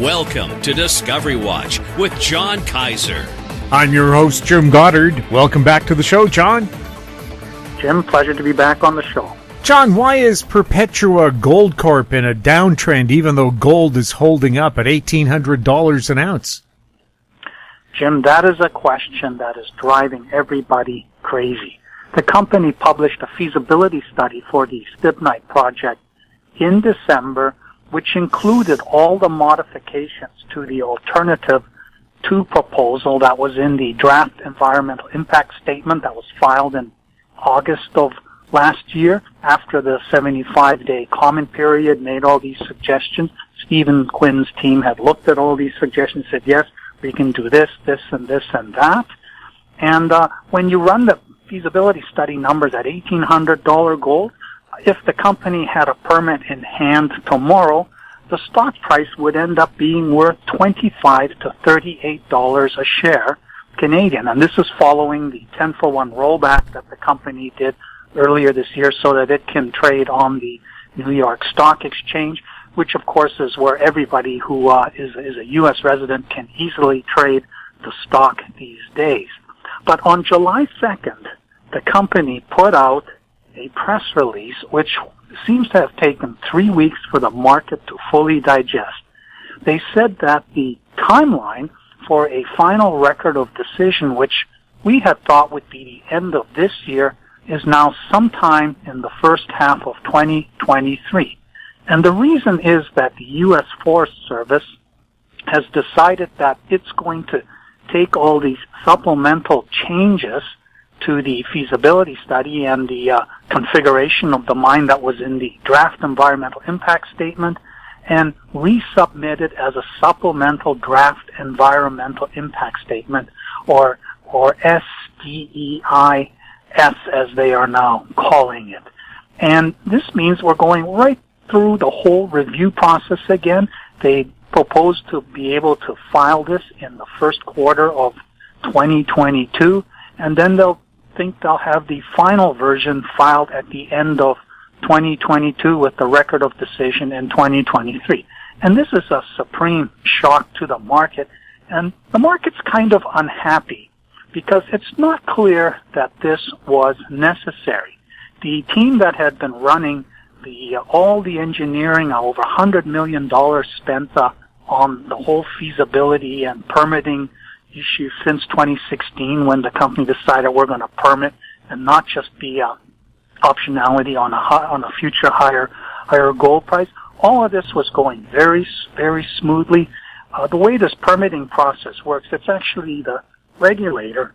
Welcome to Discovery Watch with John Kaiser. I'm your host, Jim Goddard. Welcome back to the show, John. Jim, pleasure to be back on the show. John, why is Perpetua Gold Corp in a downtrend even though gold is holding up at $1,800 an ounce? Jim, that is a question that is driving everybody crazy. The company published a feasibility study for the Stibnite project in December, which included all the modifications to the alternative 2 proposal that was in the draft environmental impact statement that was filed in August of last year after the 75-day comment period made all these suggestions. Stephen Quinn's team had looked at all these suggestions and said, yes, we can do this, this, and this, and that. And when you run the feasibility study numbers at $1,800 gold, if the company had a permit in hand tomorrow, the stock price would end up being worth $25 to $38 a share Canadian. And this is following the 10-for-1 rollback that the company did earlier this year so that it can trade on the New York Stock Exchange, which of course is where everybody who is a U.S. resident can easily trade the stock these days. But on July 2nd, the company put out a press release which seems to have taken 3 weeks for the market to fully digest. They said that the timeline for a final record of decision, which we had thought would be the end of this year, is now sometime in the first half of 2023. And the reason is that the U.S. Forest Service has decided that it's going to take all these supplemental changes to the feasibility study and the configuration of the mine that was in the draft environmental impact statement and resubmit it as a supplemental draft environmental impact statement, or SDEIS as they are now calling it. And this means we're going right through the whole review process again. They propose to be able to file this in the first quarter of 2022, and then they'll have the final version filed at the end of 2022 with the record of decision in 2023. And this is a supreme shock to the market, and the market's kind of unhappy because it's not clear that this was necessary. The team that had been running all the engineering, over $100 million spent on the whole feasibility and permitting issue since 2016 when the company decided we're going to permit and not just be optionality on a future higher gold price. All of this was going very, very smoothly. The way this permitting process works, it's actually the regulator,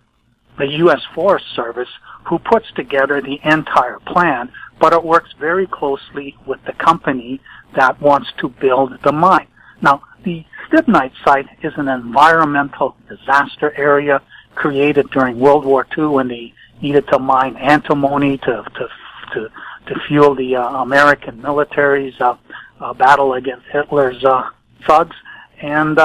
the U.S. Forest Service, who puts together the entire plan, but it works very closely with the company that wants to build the mine. Now, the Stibnite site is an environmental disaster area created during World War II when they needed to mine antimony to fuel the American military's battle against Hitler's thugs. And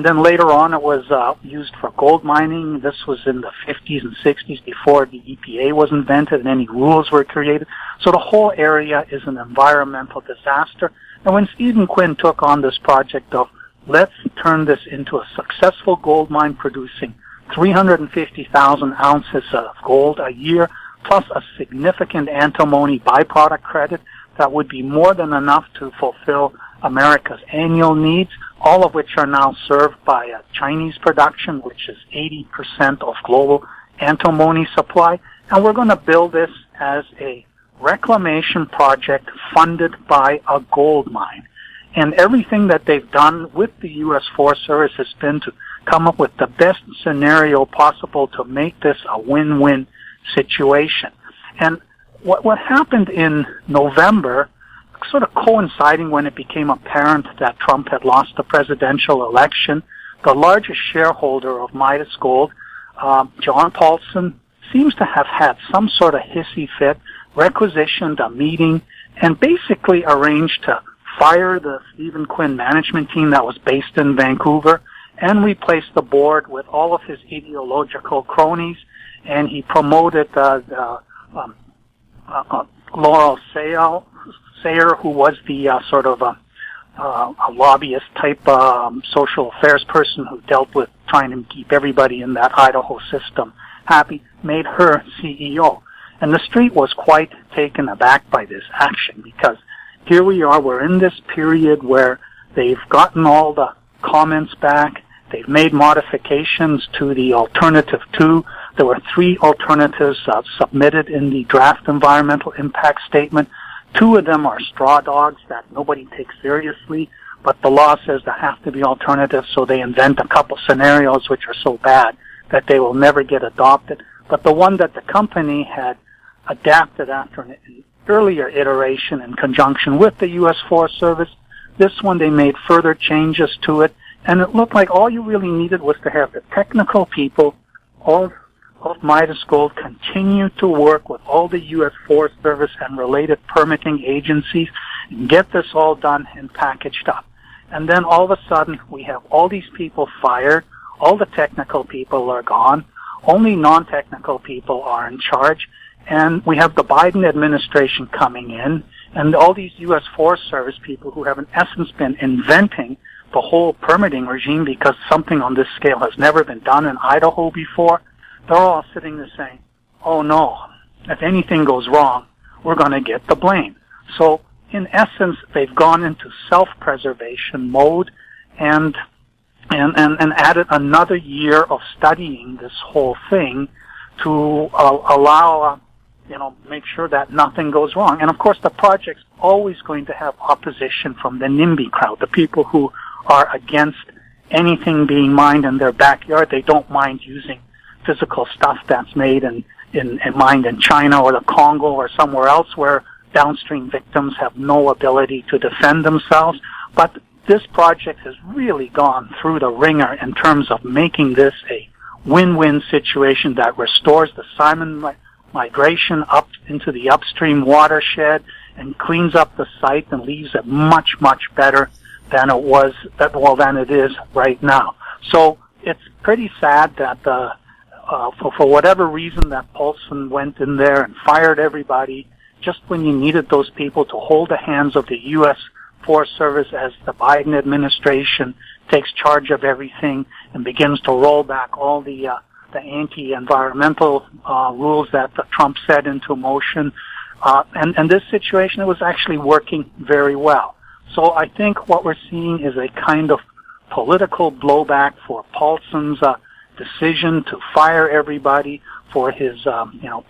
then later on it was used for gold mining. This was in the 50s and 60s before the EPA was invented and any rules were created. So the whole area is an environmental disaster. And when Stephen Quinn took on this project of let's turn this into a successful gold mine producing 350,000 ounces of gold a year, plus a significant antimony byproduct credit that would be more than enough to fulfill America's annual needs, all of which are now served by a Chinese production, which is 80% of global antimony supply. And we're going to build this as a reclamation project funded by a gold mine. And everything that they've done with the U.S. Forest Service has been to come up with the best scenario possible to make this a win-win situation. And what happened in November, sort of coinciding when it became apparent that Trump had lost the presidential election, the largest shareholder of Midas Gold, John Paulson, seems to have had some sort of hissy fit, requisitioned a meeting, and basically arranged to fire the Stephen Quinn management team that was based in Vancouver and replace the board with all of his ideological cronies. And he promoted Laurel Sayer, who was the a lobbyist type social affairs person who dealt with trying to keep everybody in that Idaho system happy, made her CEO. And the street was quite taken aback by this action, because here we are, we're in this period where they've gotten all the comments back, they've made modifications to the alternative 2. There were 3 alternatives submitted in the draft environmental impact statement. 2 of them are straw dogs that nobody takes seriously, but the law says there have to be alternatives, so they invent a couple scenarios which are so bad that they will never get adopted. But the one that the company had adapted after an earlier iteration in conjunction with the U.S. Forest Service, this one they made further changes to it, and it looked like all you really needed was to have the technical people of Midas Gold continue to work with all the U.S. Forest Service and related permitting agencies and get this all done and packaged up. And then all of a sudden, we have all these people fired, all the technical people are gone, only non-technical people are in charge, and we have the Biden administration coming in, and all these U.S. Forest Service people who have in essence been inventing the whole permitting regime because something on this scale has never been done in Idaho before. They're all sitting there saying, oh no, if anything goes wrong, we're going to get the blame. So in essence, they've gone into self-preservation mode and added another year of studying this whole thing to allow, make sure that nothing goes wrong. And of course, the project's always going to have opposition from the NIMBY crowd, the people who are against anything being mined in their backyard. They don't mind using physical stuff that's made and mined in China or the Congo or somewhere else where downstream victims have no ability to defend themselves. But this project has really gone through the ringer in terms of making this a win-win situation that restores the salmon migration up into the upstream watershed and cleans up the site and leaves it much, much better than it is right now. So it's pretty sad that for whatever reason that Paulson went in there and fired everybody just when you needed those people to hold the hands of the U.S. Forest Service as the Biden administration takes charge of everything and begins to roll back all the anti-environmental rules that Trump set into motion. And this situation, it was actually working very well. So I think what we're seeing is a kind of political blowback for Paulson's decision to fire everybody, for his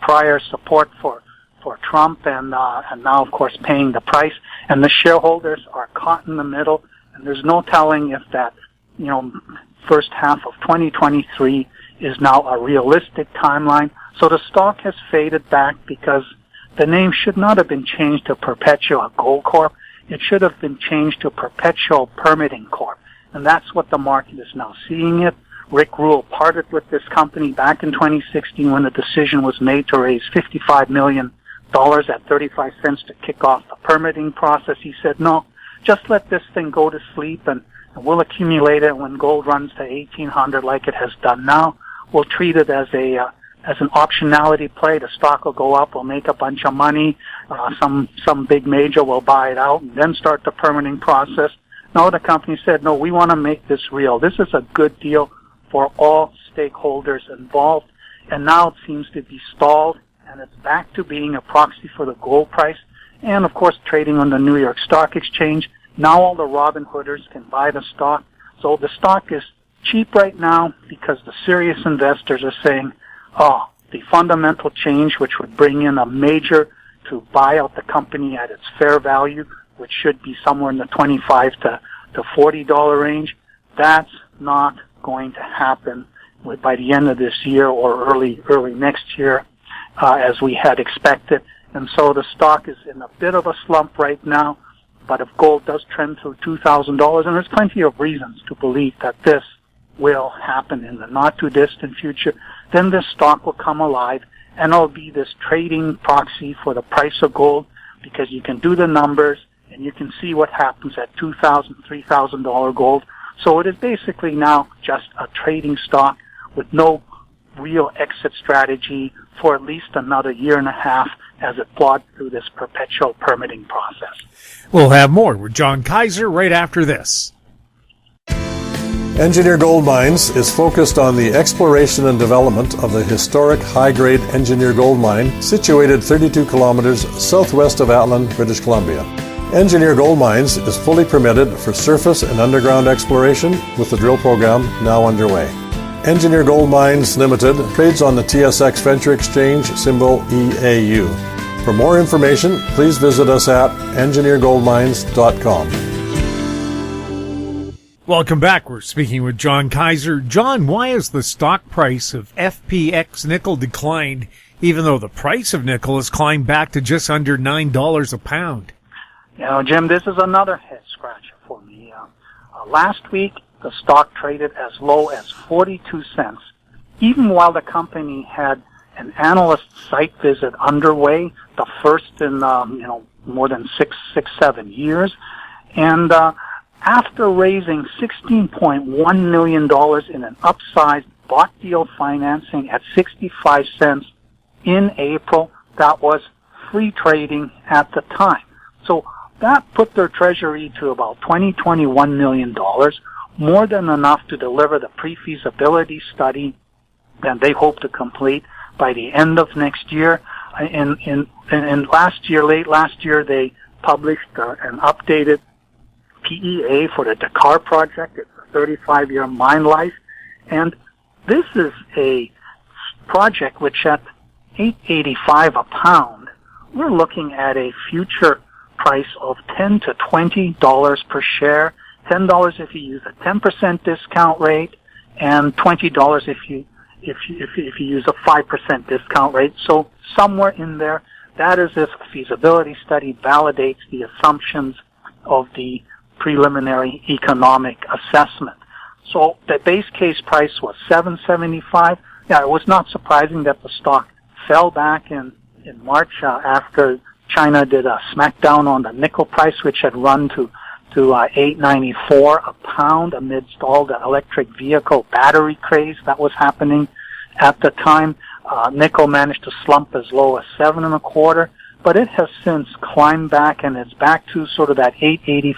prior support for Trump, and now of course paying the price. And the shareholders are caught in the middle, and there's no telling if that first half of 2023 is now a realistic timeline. So the stock has faded back because the name should not have been changed to Perpetual Gold Corp. It should have been changed to Perpetual Permitting Corp. And that's what the market is now seeing it. Rick Rule parted with this company back in 2016 when the decision was made to raise $55 million at 35 cents to kick off the permitting process. He said, no, just let this thing go to sleep and we'll accumulate it when gold runs to 1,800 like it has done now. We'll treat it as an optionality play. The stock will go up. We'll make a bunch of money. Some big major will buy it out and then start the permitting process. No, the company said, no, we want to make this real. This is a good deal for all stakeholders involved. And now it seems to be stalled, and it's back to being a proxy for the gold price and, of course, trading on the New York Stock Exchange. Now all the Robin Hooders can buy the stock. So the stock is cheap right now because the serious investors are saying, oh, the fundamental change, which would bring in a major to buy out the company at its fair value, which should be somewhere in the $25 to $40 range, that's not going to happen by the end of this year or early next year, as we had expected. And so the stock is in a bit of a slump right now. But if gold does trend through $2,000, and there's plenty of reasons to believe that this will happen in the not-too-distant future, then this stock will come alive, and it'll be this trading proxy for the price of gold, because you can do the numbers, and you can see what happens at $2,000, $3,000 gold. So it is basically now just a trading stock with no real exit strategy for at least another year and a half, as it plods through this perpetual permitting process. We'll have more with John Kaiser right after this. Engineer Gold Mines is focused on the exploration and development of the historic high-grade Engineer Gold Mine situated 32 kilometers southwest of Atlan, British Columbia. Engineer Gold Mines is fully permitted for surface and underground exploration with the drill program now underway. Engineer Gold Mines Limited trades on the TSX Venture Exchange, symbol EAU. For more information, please visit us at engineergoldmines.com. Welcome back. We're speaking with John Kaiser. John, why has the stock price of FPX nickel declined, even though the price of nickel has climbed back to just under $9 a pound? You know, Jim, this is another head scratcher for me. Last week, the stock traded as low as 42 cents, even while the company had an analyst site visit underway, the first in more than 7 years, and after raising $16.1 million in an upsized bought deal financing at 65 cents in April, that was free trading at the time. So that put their treasury to about $21 million, more than enough to deliver the pre-feasibility study that they hope to complete by the end of next year. And late last year, they published an updated PEA for the Dakar project. It's a 35-year mine life. And this is a project which at $8.85 a pound, we're looking at a future price of $10 to $20 per share. $10 if you use a 10% discount rate, and $20 if you use a 5% discount rate. So somewhere in there, that is if a feasibility study validates the assumptions of the preliminary economic assessment. So the base case price was $7.75. Yeah, it was not surprising that the stock fell back in March after China did a smackdown on the nickel price, which had run to $8.94 a pound amidst all the electric vehicle battery craze that was happening at the time. Nickel managed to slump as low as $7.25, but it has since climbed back, and it's back to sort of that $8.85,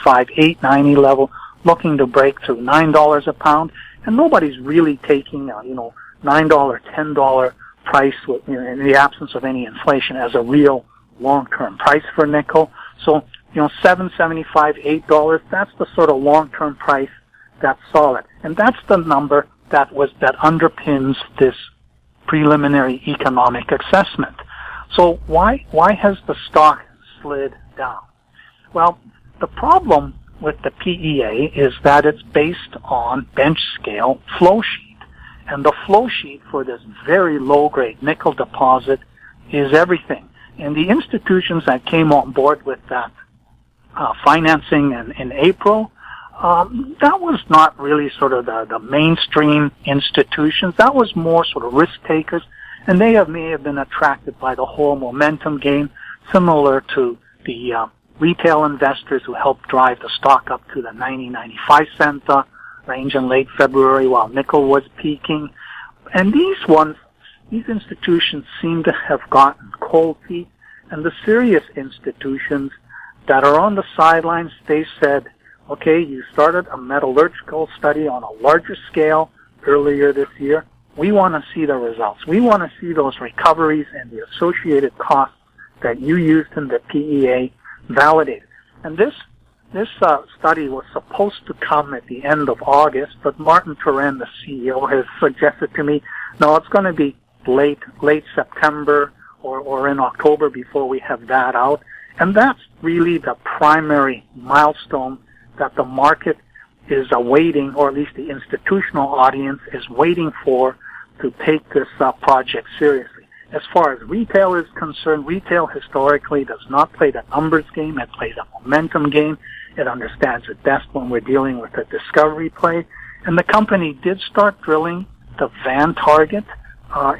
$8.90 level, looking to break through $9 a pound. And nobody's really taking $9, $10 price in the absence of any inflation as a real long-term price for nickel. So, $7.75, $8, that's the sort of long-term price that's solid. And that's the number that underpins this preliminary economic assessment. So why has the stock slid down? Well, the problem with the PEA is that it's based on bench scale flow sheet. And the flow sheet for this very low-grade nickel deposit is everything. And the institutions that came on board with that financing in April, that was not really sort of the mainstream institutions. That was more sort of risk takers, and they may have been attracted by the whole momentum game, similar to the retail investors who helped drive the stock up to the 95 cent range in late February while nickel was peaking. And these institutions seem to have gotten cold feet, and the serious institutions that are on the sidelines, they said, okay, you started a metallurgical study on a larger scale earlier this year. We want to see the results. We want to see those recoveries and the associated costs that you used in the PEA validated. And this study was supposed to come at the end of August, but Martin Turen, the CEO, has suggested to me, no, it's going to be late September or in October before we have that out. And that's really the primary milestone that the market is awaiting, or at least the institutional audience is waiting for, to take this project seriously. As far as retail is concerned, retail historically does not play the numbers game. It plays a momentum game. It understands it best when we're dealing with a discovery play. And the company did start drilling the Van target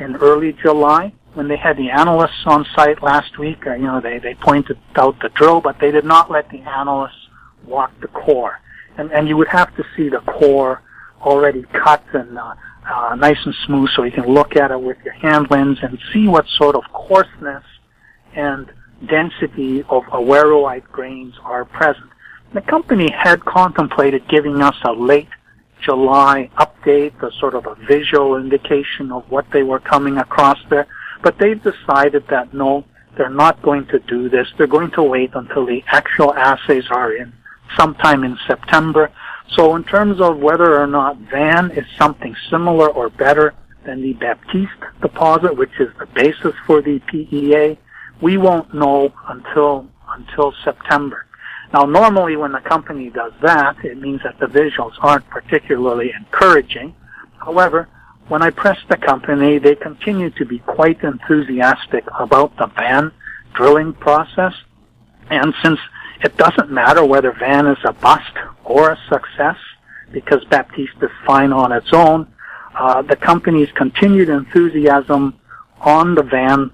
in early July. When they had the analysts on site last week, they pointed out the drill, but they did not let the analysts walk the core. And you would have to see the core already cut and nice and smooth so you can look at it with your hand lens and see what sort of coarseness and density of awaroite grains are present. The company had contemplated giving us a late July update, a sort of a visual indication of what they were coming across there, but they've decided that no, they're not going to do this. They're going to wait until the actual assays are in sometime in September. So in terms of whether or not Van is something similar or better than the Baptiste deposit, which is the basis for the PEA, we won't know until September. Now, normally when a company does that, it means that the visuals aren't particularly encouraging. However, when I pressed the company, they continue to be quite enthusiastic about the Van drilling process. And since it doesn't matter whether Van is a bust or a success, because Baptiste is fine on its own, the company's continued enthusiasm on the Van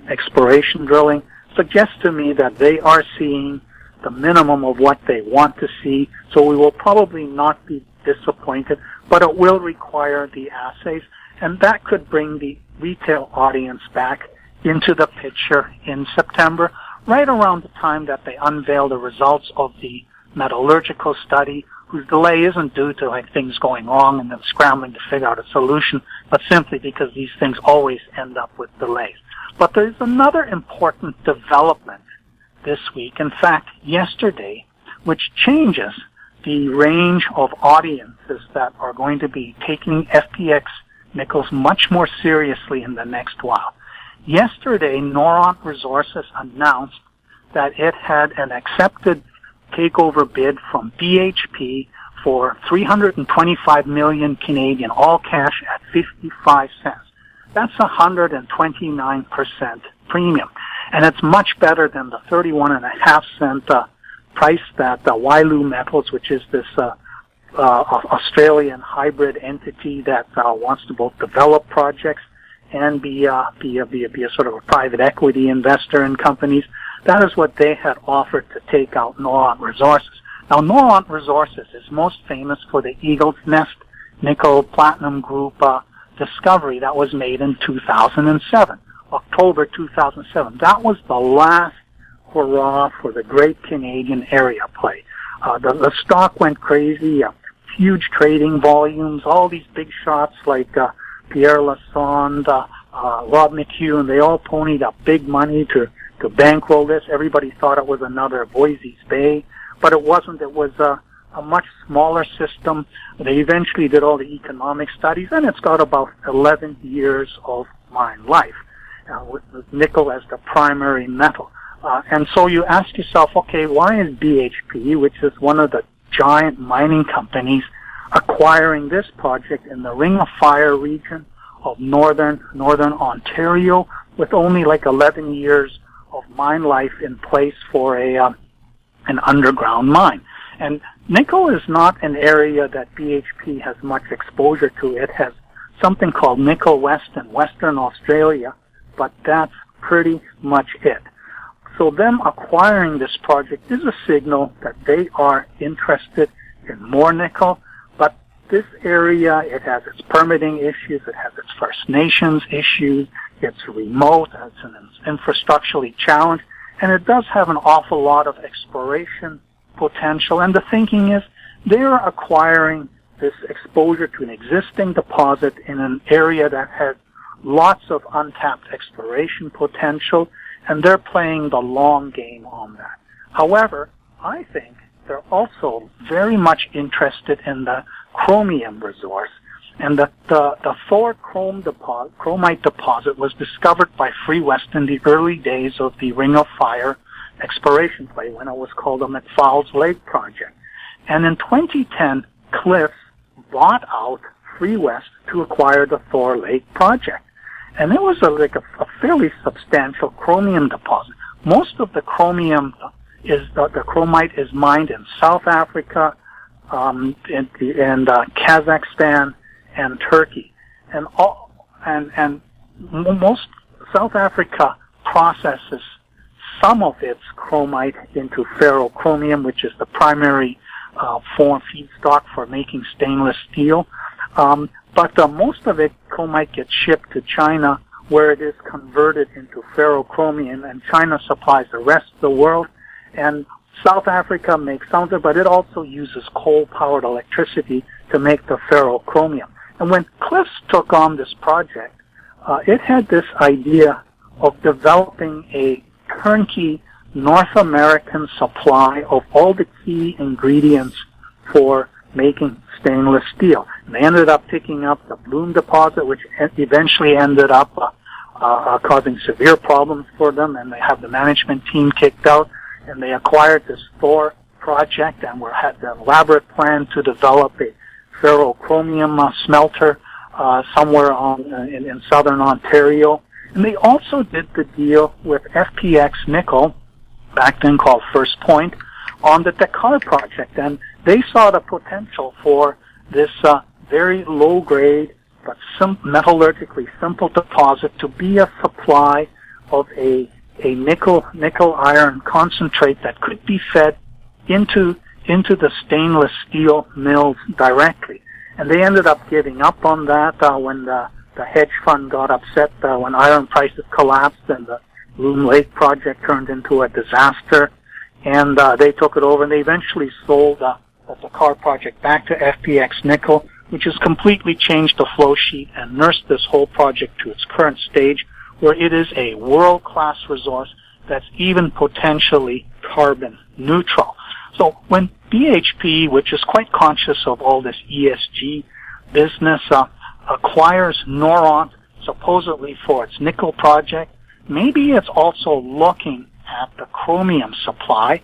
exploration drilling suggests to me that they are seeing the minimum of what they want to see, so we will probably not be disappointed, but it will require the assays, and that could bring the retail audience back into the picture in September, right around the time that they unveil the results of the metallurgical study, whose delay isn't due to things going wrong and them scrambling to figure out a solution, but simply because these things always end up with delays. But there's another important development this week, in fact, yesterday, which changes the range of audiences that are going to be taking FPX nickels much more seriously in the next while. Yesterday, Noront Resources announced that it had an accepted takeover bid from BHP for 325 million Canadian, all cash at 55 cents. That's 129% premium. And it's much better than the 31.5 cent price that Wailu Metals, which is this Australian hybrid entity that wants to both develop projects and be a sort of a private equity investor in companies. That is what they had offered to take out Noront Resources. Now, Noront Resources is most famous for the Eagle's Nest nickel platinum group discovery that was made in 2007. October 2007. That was the last hurrah for the great Canadian area play. The stock went crazy, huge trading volumes, all these big shots like Pierre Lassonde, Rob McHugh, and they all ponied up big money to bankroll this. Everybody thought it was another Voisey's Bay, but it wasn't. It was a much smaller system. They eventually did all the economic studies, and it's got about 11 years of mine life. With nickel as the primary metal. And so you ask yourself, okay, why is BHP, which is one of the giant mining companies, acquiring this project in the Ring of Fire region of northern Ontario with only like 11 years of mine life in place for an underground mine? And nickel is not an area that BHP has much exposure to. It has something called Nickel West in Western Australia, but that's pretty much it. So them acquiring this project is a signal that they are interested in more nickel, but this area, it has its permitting issues, it has its First Nations issues, it's remote, it's an infrastructurally challenged, and it does have an awful lot of exploration potential. And the thinking is they're acquiring this exposure to an existing deposit in an area that has lots of untapped exploration potential, and they're playing the long game on that. However, I think they're also very much interested in the chromium resource, and the Thor chromite deposit was discovered by Free West in the early days of the Ring of Fire exploration play when it was called the McFowles Lake Project. And in 2010, Cliffs bought out Free West to acquire the Thor Lake Project. And it was a fairly substantial chromium deposit. Most of the chromium the chromite is mined in South Africa, and Kazakhstan and Turkey. And most South Africa processes some of its chromite into ferrochromium, which is the primary form feedstock for making stainless steel. But most of it, chromite, gets shipped to China where it is converted into ferrochromium, and China supplies the rest of the world. And South Africa makes some of it, but it also uses coal-powered electricity to make the ferrochromium. And when Cliffs took on this project, it had this idea of developing a turnkey North American supply of all the key ingredients for making stainless steel. And they ended up picking up the Bloom deposit, which eventually ended up causing severe problems for them, and they have the management team kicked out, and they acquired this Thor project and had the elaborate plan to develop a ferrochromium smelter somewhere in southern Ontario. And they also did the deal with FPX Nickel, back then called First Point, on the Dakar project. And they saw the potential for this very low-grade but metallurgically simple deposit to be a supply of a nickel iron concentrate that could be fed into the stainless steel mills directly. And they ended up giving up on that when the hedge fund got upset when iron prices collapsed and the Loon Lake project turned into a disaster. And they took it over, and they eventually sold the Dakar project back to FPX Nickel, which has completely changed the flow sheet and nursed this whole project to its current stage, where it is a world-class resource that's even potentially carbon neutral. So when BHP, which is quite conscious of all this ESG business, acquires Noront supposedly for its nickel project, maybe it's also looking at the chromium supply.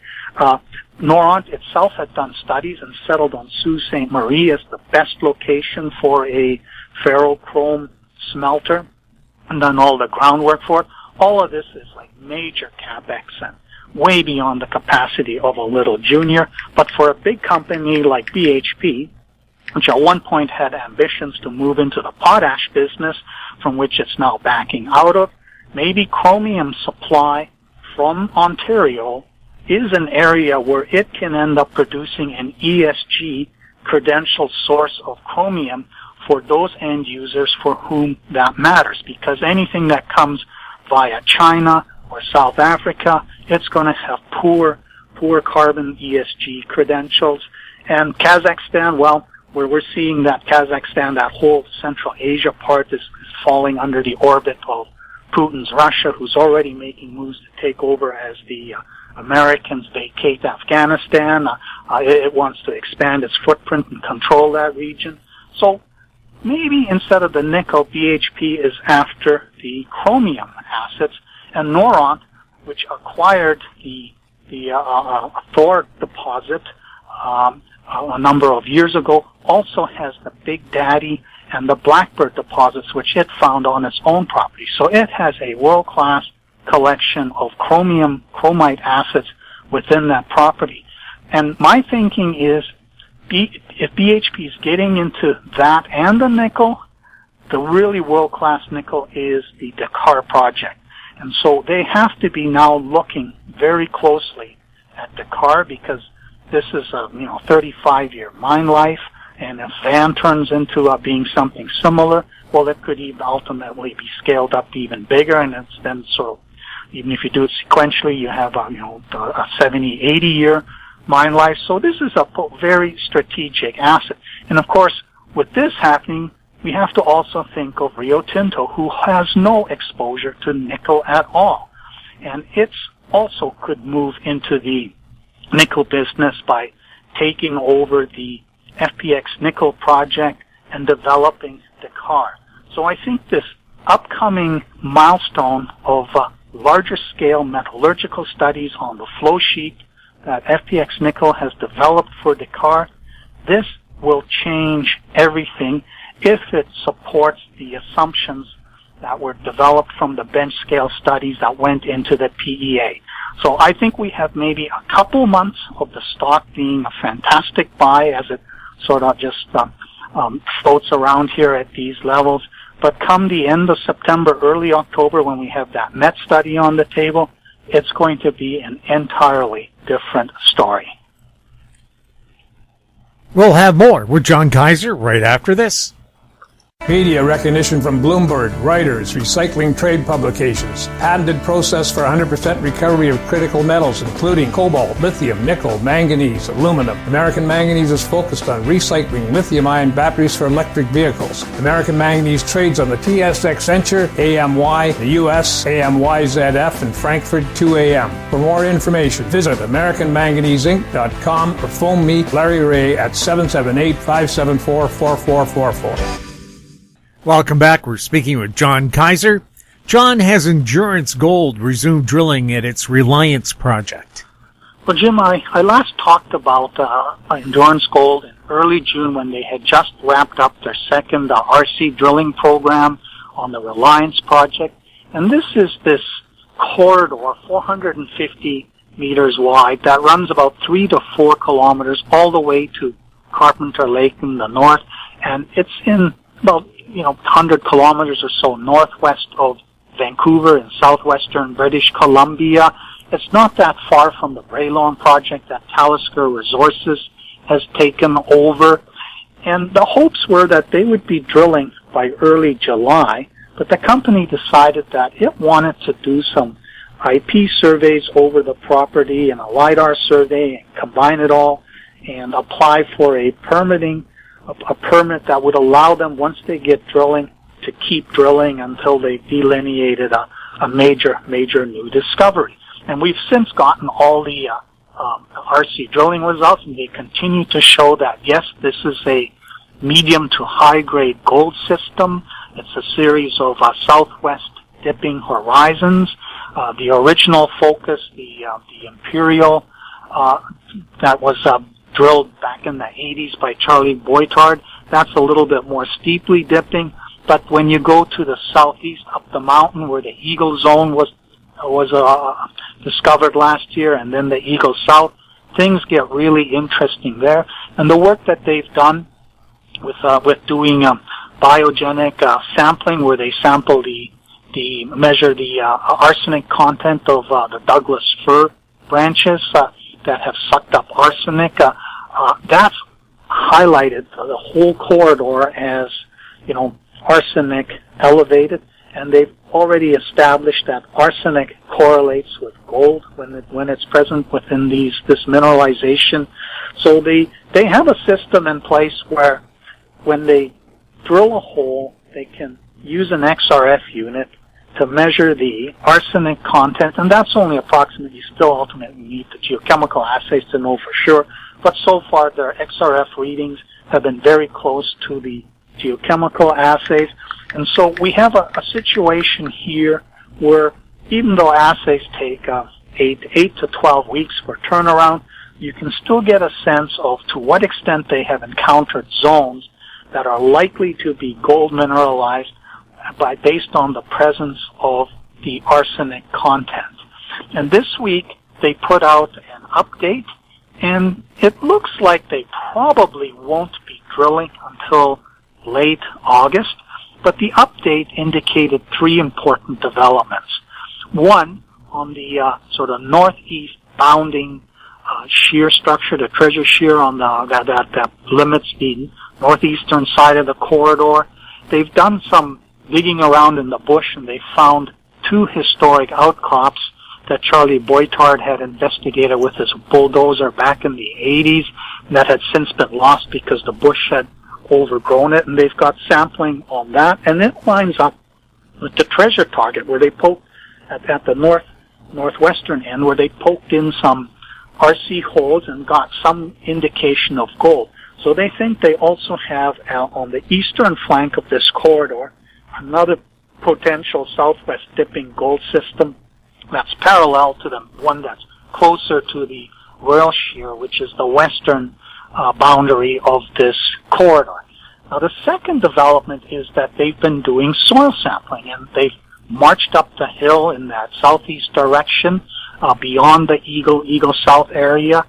Noront itself had done studies and settled on Sault Ste. Marie as the best location for a ferrochrome smelter and done all the groundwork for it. All of this is like major capex and way beyond the capacity of a little junior. But for a big company like BHP, which at one point had ambitions to move into the potash business, from which it's now backing out of, maybe chromium supply from Ontario is an area where it can end up producing an ESG credential source of chromium for those end users for whom that matters. Because anything that comes via China or South Africa, it's going to have poor carbon ESG credentials. And Kazakhstan, well, where we're seeing that Kazakhstan, that whole Central Asia part is falling under the orbit of Putin's Russia, who's already making moves to take over as the Americans vacate Afghanistan. It wants to expand its footprint and control that region. So maybe instead of the nickel, BHP is after the chromium assets, and Noront, which acquired the Thor deposit a number of years ago, also has the Big Daddy and the Blackbird deposits, which it found on its own property. So it has a world-class collection of chromite assets within that property. And my thinking is, if BHP is getting into that and the nickel, the really world-class nickel is the Dakar project. And so they have to be now looking very closely at Dakar, because this is a 35-year mine life, and if Van turns into being something similar, well, it could even ultimately be scaled up even bigger, and it's then sort of, even if you do it sequentially, you have a 70, 80-year mine life. So this is a very strategic asset. And of course, with this happening, we have to also think of Rio Tinto, who has no exposure to nickel at all. And it's also could move into the nickel business by taking over the FPX nickel project and developing Dakar. So I think this upcoming milestone of larger scale metallurgical studies on the flow sheet that FPX nickel has developed for Dakar, this will change everything if it supports the assumptions that were developed from the bench scale studies that went into the PEA. So I think we have maybe a couple months of the stock being a fantastic buy as it sort of just floats around here at these levels. But come the end of September, early October, when we have that MET study on the table, it's going to be an entirely different story. We'll have more with John Kaiser right after this. Media recognition from Bloomberg, Reuters, recycling trade publications. Patented process for 100% recovery of critical metals, including cobalt, lithium, nickel, manganese, aluminum. American Manganese is focused on recycling lithium-ion batteries for electric vehicles. American Manganese trades on the TSX Venture, AMY, the US, AMYZF, and Frankfurt 2AM. For more information, visit AmericanManganeseInc.com or phone me, Larry Ray, at 778-574-4444. Welcome back. We're speaking with John Kaiser. John, has Endurance Gold resumed drilling at its Reliance project? Well, Jim, I last talked about Endurance Gold in early June when they had just wrapped up their second RC drilling program on the Reliance project. And this is this corridor, 450 meters wide, that runs about 3 to 4 kilometers all the way to Carpenter Lake in the north. And it's in about 100 kilometers or so northwest of Vancouver in southwestern British Columbia. It's not that far from the Braylon project that Talisker Resources has taken over. And the hopes were that they would be drilling by early July, but the company decided that it wanted to do some IP surveys over the property and a LiDAR survey and combine it all and apply for a permit that would allow them, once they get drilling, to keep drilling until they delineated a major new discovery. And we've since gotten all the RC drilling results, and they continue to show that, yes, this is a medium to high-grade gold system. It's a series of southwest dipping horizons. The original focus, the Imperial, that was drilled back in the 80s by Charlie Boitard, that's a little bit more steeply dipping. But when you go to the southeast up the mountain where the Eagle Zone was discovered last year, and then the Eagle South, things get really interesting there. And the work that they've done with doing biogenic sampling, where they sample measure the arsenic content of the Douglas fir branches that have sucked up arsenic, that's highlighted the whole corridor as, arsenic elevated, and they've already established that arsenic correlates with gold when it's present within this mineralization. So they have a system in place where when they drill a hole, they can use an XRF unit to measure the arsenic content, and that's only approximately. You still ultimately need the geochemical assays to know for sure, but so far their XRF readings have been very close to the geochemical assays. And so we have a situation here where, even though assays take 8 to 12 weeks for turnaround, you can still get a sense of to what extent they have encountered zones that are likely to be gold mineralized based on the presence of the arsenic content. And this week they put out an update, and it looks like they probably won't be drilling until late August, but the update indicated 3 important developments. One, on the sort of northeast bounding shear structure, the treasure shear on that limits the northeastern side of the corridor, they've done some digging around in the bush, and they found 2 historic outcrops that Charlie Boitard had investigated with his bulldozer back in the 80s that had since been lost because the bush had overgrown it, and they've got sampling on that, and it lines up with the treasure target where they poked at the northwestern end, where they poked in some RC holes and got some indication of gold. So they think they also have on the eastern flank of this corridor another potential southwest dipping gold system that's parallel to the one that's closer to the Royal Shear, which is the western boundary of this corridor. Now, the second development is that they've been doing soil sampling, and they've marched up the hill in that southeast direction beyond the Eagle South area.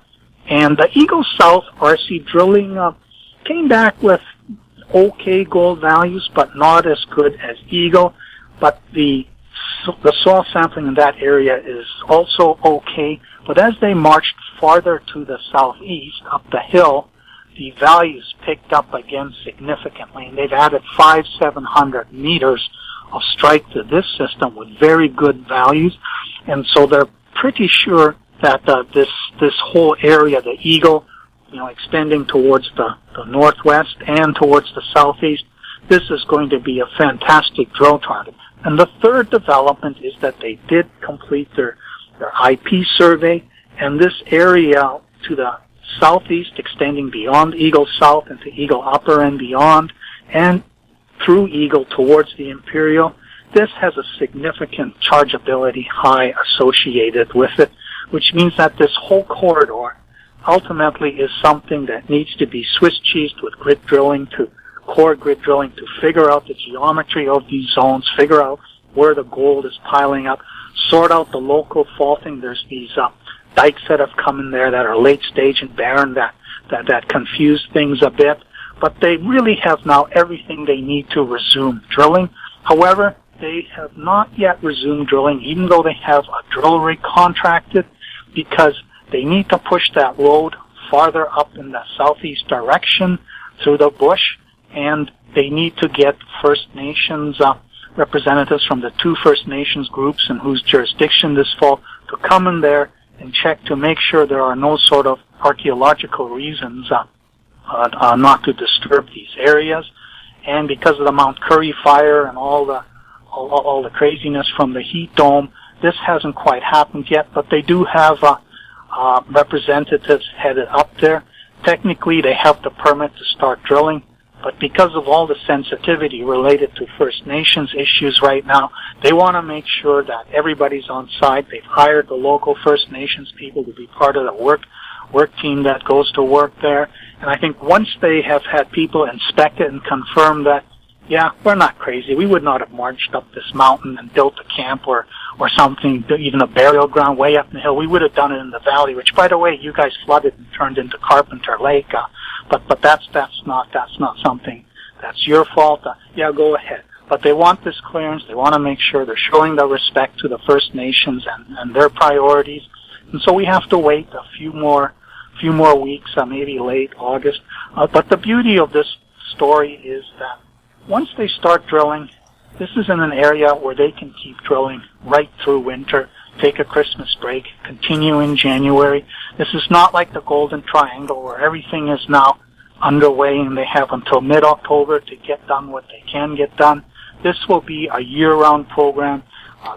And the Eagle South RC drilling came back with okay gold values, but not as good as Eagle. But the soil sampling in that area is also okay. But as they marched farther to the southeast up the hill, the values picked up again significantly, and they've added 700 meters of strike to this system with very good values, and so they're pretty sure that this whole area, the Eagle, extending towards the northwest and towards the southeast, this is going to be a fantastic drill target. And the third development is that they did complete their IP survey, and this area to the southeast, extending beyond Eagle South into Eagle Upper and beyond, and through Eagle towards the Imperial, this has a significant chargeability high associated with it, which means that this whole corridor ultimately is something that needs to be Swiss cheesed with grid drilling, core grid drilling, to figure out the geometry of these zones, figure out where the gold is piling up, sort out the local faulting. There's these dikes that have come in there that are late stage and barren that confuse things a bit, but they really have now everything they need to resume drilling. However, they have not yet resumed drilling, even though they have a drill rig contracted, because they need to push that road farther up in the southeast direction through the bush, and they need to get First Nations representatives from the 2 First Nations groups in whose jurisdiction this falls to come in there and check to make sure there are no sort of archaeological reasons not to disturb these areas. And because of the Mount Currie fire and all the craziness from the heat dome, this hasn't quite happened yet, but they do have representatives headed up there. Technically, they have the permit to start drilling, but because of all the sensitivity related to First Nations issues right now, they want to make sure that everybody's on site. They've hired the local First Nations people to be part of the work team that goes to work there. And I think once they have had people inspect it and confirm that, yeah, we're not crazy, we would not have marched up this mountain and built a camp or something, even a burial ground way up the hill. We would have done it in the valley, which, by the way, you guys flooded and turned into Carpenter Lake. But that's not something that's your fault. Yeah, go ahead. But they want this clearance. They want to make sure they're showing the respect to the First Nations and their priorities. And so we have to wait a few more weeks, maybe late August. But the beauty of this story is that once they start drilling, this is in an area where they can keep drilling right through winter, take a Christmas break, continue in January. This is not like the Golden Triangle where everything is now underway and they have until mid-October to get done what they can get done. This will be a year-round program.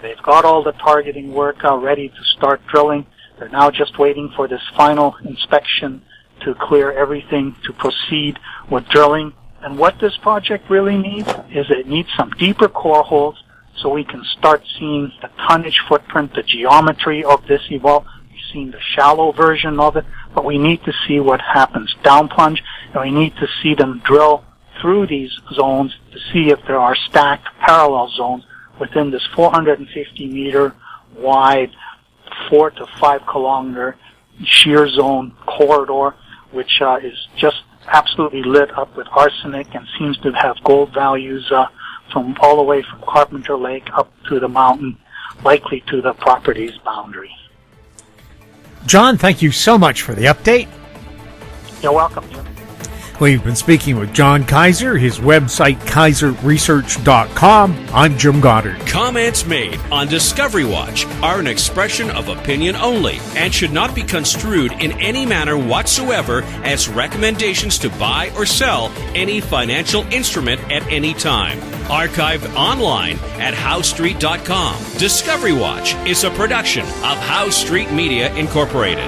They've got all the targeting work ready to start drilling. They're now just waiting for this final inspection to clear everything to proceed with drilling. And what this project really needs is it needs some deeper core holes so we can start seeing the tonnage footprint, the geometry of this evolve. We've seen the shallow version of it, but we need to see what happens down plunge, and we need to see them drill through these zones to see if there are stacked parallel zones within this 450 meter wide, 4 to 5 kilometer shear zone corridor, which is just absolutely lit up with arsenic and seems to have gold values from all the way from Carpenter Lake up to the mountain, likely to the property's boundary. John, thank you so much for the update. You're welcome, Jim. We've been speaking with John Kaiser, his website kaiserresearch.com. I'm Jim Goddard. Comments made on Discovery Watch are an expression of opinion only and should not be construed in any manner whatsoever as recommendations to buy or sell any financial instrument at any time. Archived online at howstreet.com. Discovery Watch is a production of How Street Media Incorporated.